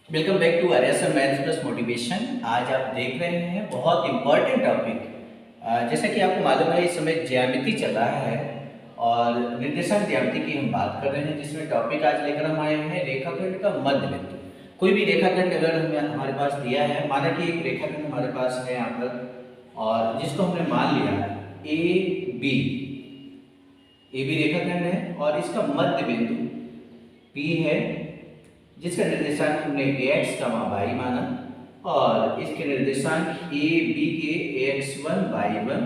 Welcome back to Arya sir maths plus motivation. आज आप देख रहे हैं बहुत इंपॉर्टेंट टॉपिक। जैसा कि आपको मालूम है इस समय ज्यामिति चल रहा है और निर्देशांक ज्यामिति की हम बात कर रहे हैं, जिसमें टॉपिक आज लेकर हम आए हैं रेखाखंड का मध्य बिंदु। कोई भी रेखाखंड अगर हमें हमारे पास दिया है, माना कि एक रेखाखंड हमारे पास है यहाँ पर और जिसको हमने मान लिया ए बी रेखाखंड है और इसका मध्य बिंदु P है, जिसका निर्देशांक हमने x, y माना और इसके निर्देशांक a b के x1 y1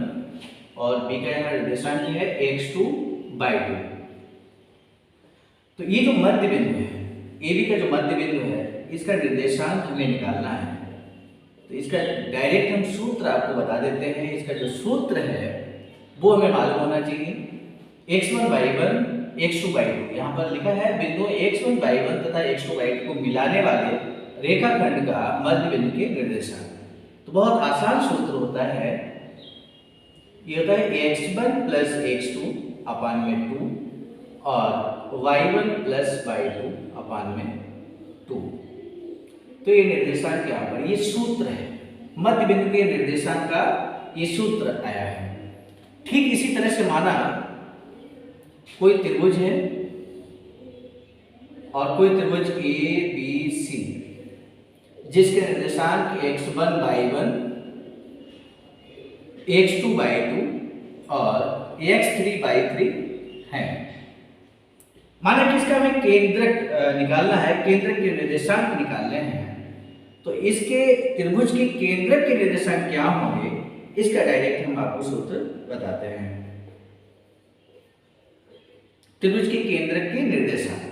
और b का यहाँ निर्देशांक है x2 y2। तो ये जो मध्य बिंदु है a b का जो मध्य बिंदु है इसका निर्देशांक हमें निकालना है। तो इसका डायरेक्ट हम सूत्र आपको बता देते हैं। इसका जो सूत्र है वो हमें मालूम होना चाहिए। x1 y1 x2 y2 यहाँ पर लिखा है बिंदु x1 y1 तथा x2 y2 को मिलाने वाले रेखाखंड का मध्य बिंदु के निर्देशांक। तो बहुत आसान सूत्र होता है, ये होता है x1 प्लस x2 अपान में 2 और y1 प्लस y2 अपान में 2। तो ये निर्देशांक यहाँ पर ये सूत्र है, मध्य बिंदु के निर्देशांक का ये सूत्र आया है। ठीक इसी तरह से माना कोई त्रिभुज है और कोई त्रिभुज ए बी सी जिसके निर्देशांक x1 y1 x2 y2 और x3 y3 हैं। माना कि इसका हमें केंद्रक निकालना है, केंद्रक के निर्देशांक निकालने हैं। तो इसके त्रिभुज के केंद्रक के निर्देशांक क्या होंगे, इसका डायरेक्ट हम आपको सूत्र बताते हैं। त्रिभुज के केंद्रक के निर्देशांक,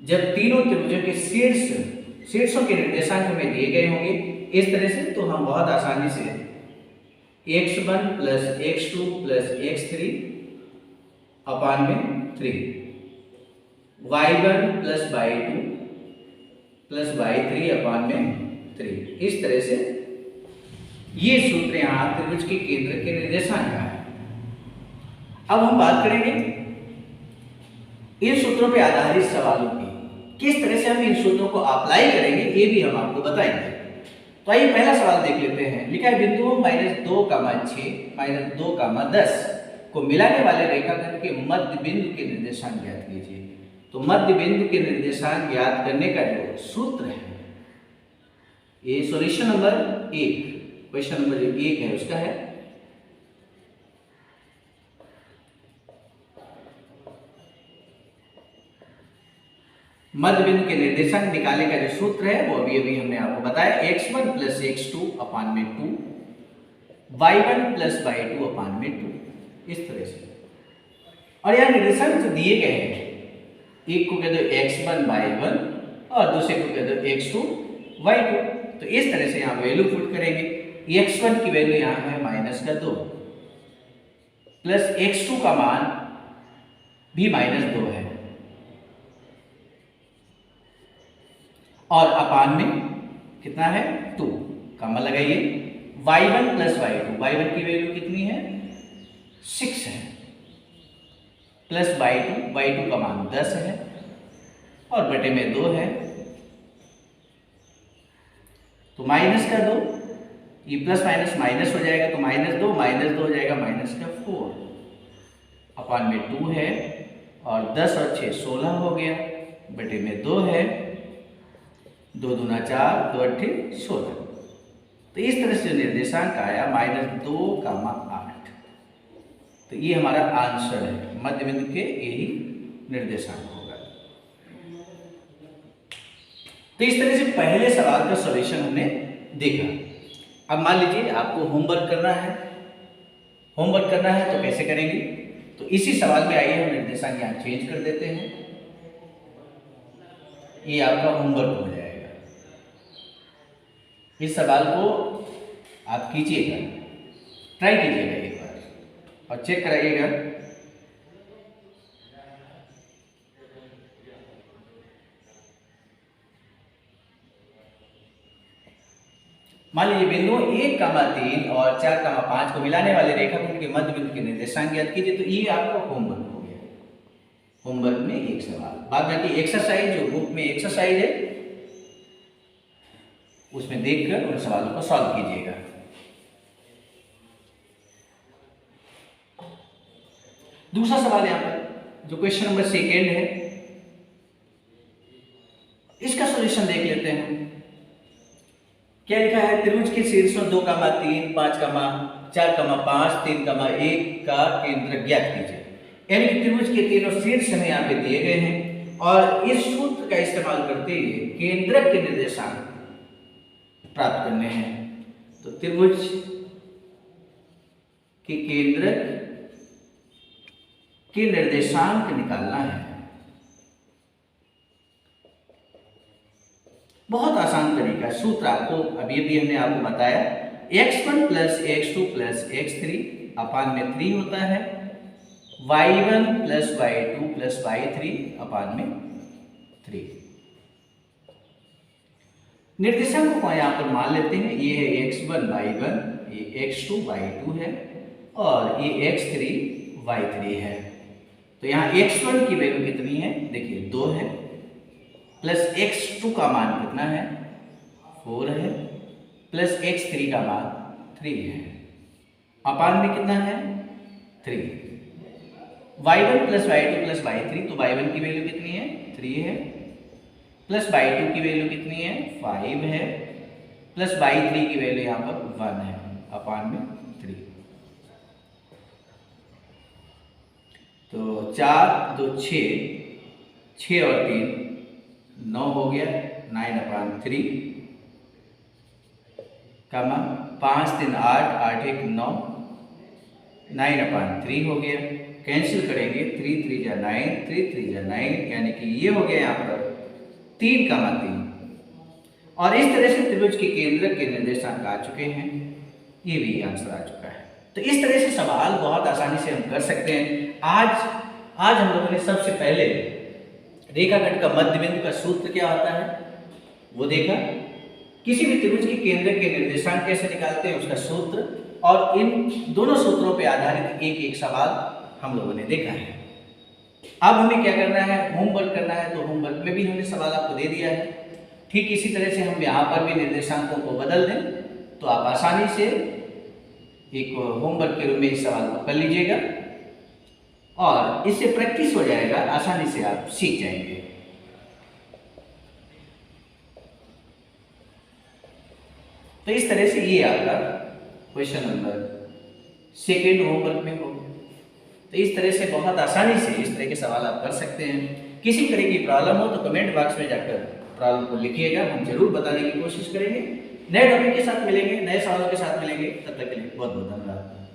जब तीनों त्रिभुजों के शीर्षों के निर्देशांक हमें दिए गए होंगे इस तरह से, तो हम बहुत आसानी से x1 plus x2 plus x3 अपान में 3, y1 plus y2 plus y3 अपान में 3, इस तरह से ये सूत्र यहाँ त्रिभुज के केंद्र के निर्देशांक का है। अब हम बात करेंगे इन सूत्रों पर आधारित सवालों की, किस तरह से हम इन सूत्रों को अप्लाई करेंगे ये भी हम आपको बताएंगे। तो आइए पहला सवाल देख लेते हैं। लिखा है बिंदुओं -2, 6, -2, 10 को मिलाने वाले रेखाखंड के मध्य बिंदु के निर्देशांक ज्ञात कीजिए। तो मध्य बिंदु के निर्देशांक ज्ञात करने का जो सूत्र है, ये सॉल्यूशन नंबर 1, क्वेश्चन नंबर 1 है उसका है मध्य बिंदु के निर्देशांक निकालने का जो सूत्र है वो अभी हमने आपको बताया। x1 प्लस x2 अपान में 2, y1 प्लस y2 अपान में 2, इस तरह से। और यहाँ निर्देशांक जो दिए गए हैं, एक को कह दो x1 y1 और दूसरे को कह दो x2 y2। तो इस तरह से यहाँ वैल्यू पुट करेंगे। x1 की वैल्यू यहाँ है -2 प्लस x2 का मान भी -2 है और अपान में कितना है 2, कॉमा लगाइए। y1 प्लस y2, y1 की वैल्यू कितनी है 6 है, प्लस y2 का मान 10 है और बटे में 2 है, तो माइनस का 2, ये प्लस माइनस माइनस हो जाएगा, तो -2 हो जाएगा -4 अपान में 2 है और 10 और 6 16 हो गया, बटे में 2 है, 2 दूना 4, 2 अट्ठे 16। तो इस तरह से निर्देशांक आया -2, 8। तो ये हमारा आंसर है, मध्य बिंदु के यही निर्देशांक होगा। तो इस तरह से पहले सवाल का सॉल्यूशन हमने देखा। अब मान लीजिए आपको होमवर्क करना है। तो कैसे करेंगे, तो इसी सवाल में आइए हम निर्देशांक यहाँ चेंज कर देते हैं। ये आपका होमवर्क हो जाएगा। इस सवाल को आप कीजिएगा, ट्राई कीजिएगा एक बार और चेक कराइएगा। मान लीजिए बिंदु 1, 3 और 4, 5 को मिलाने वाले रेखाखंड के मध्य बिंदु के निर्देशांक ज्ञात कीजिए। तो ये आपका होमवर्क हो गया। होमवर्क में एक सवाल। बाद बाकी एक्सरसाइज जो बुक में एक्सरसाइज है उसमें देखकर उन सवालों को सॉल्व कीजिएगा। दूसरा सवाल यहाँ पर जो क्वेश्चन नंबर 2 है, इसका सॉल्यूशन देख लेते हैं। क्या लिखा है? त्रिभुज के शीर्षों 2, 3, 5, 4, 5, 3, 1 का केंद्र ज्ञात कीजिए। यानी कि त्रिभुज के तीनों शीर्ष हमें यहाँ पे दिए गए हैं और इस सूत्र का इस्तेमाल करते हुए केंद्रक के निर्देशांक प्राप्त करने हैं। तो त्रिभुज के केंद्रक के निर्देशांक निकालना है। बहुत आसान तरीका है। सूत्र आपको अभी हमने आपको बताया, x1 plus x2 plus x3 अपान में 3 होता है, y1 plus y2 plus y3 अपान में 3। निर्देशांक को यहाँ पर मान लेते हैं। ये है x1 y1, ये x2 y2 है और ये x3 y3 है। तो यहाँ x1 की वैल्यू कितनी है? देखिए 2 है, प्लस x2 का मान कितना है? 4 है, प्लस x3 का मान 3 है, अपान में कितना है? 3। y1 plus y2 plus y3, तो y1 की वैल्यू कितनी है? 3 है, प्लस y2 की वैल्यू कितनी है? 5 है, प्लस y3 की वैल्यू यहाँ पर 1 है, अपान में 3। तो 4 2 6, 6 और 3 9 हो गया, 9/3, कमा 5 3 8, 8 1 9, 9/3 हो गया। कैंसिल करेंगे, 3 3 जा 9, 3 3 जा 9, यानी कि ये हो गया यहाँ पर 3,3। और इस तरह से त्रिभुज के केंद्रक के निर्देशांक आ चुके हैं। ये भी आंसर आ चुका है। तो इस तरह से सवाल बहुत आसानी से हम कर सकते हैं। आज हम लोगों ने सबसे पहले रेखाखंड का मध्य बिंदु का सूत्र क्या होता है वो देखा। किसी भी त्रिभुज के केंद्र के निर्देशांक कैसे निकालते हैं उसका सूत्र, और इन दोनों सूत्रों पर आधारित एक सवाल हम लोगों ने देखा है। अब हमें क्या करना है? होमवर्क करना है। तो होमवर्क में भी हमने सवाल आपको दे दिया है। ठीक इसी तरह से हम यहाँ पर भी निर्देशांकों को बदल दें तो आप आसानी से एक होमवर्क के रूप में इस सवाल को कर लीजिएगा और इससे प्रैक्टिस हो जाएगा, आसानी से आप सीख जाएंगे। तो इस तरह से ये आपका क्वेश्चन नंबर 2 होमवर्क में हो। तो इस तरह से बहुत आसानी से इस तरह के सवाल आप कर सकते हैं। किसी तरह की प्रॉब्लम हो तो कमेंट बॉक्स में जाकर प्रॉब्लम को लिखिएगा, हम जरूर बताने की कोशिश करेंगे। नए टॉपिक के साथ मिलेंगे, नए सवालों के साथ मिलेंगे। तब तक के लिए बहुत बहुत धन्यवाद।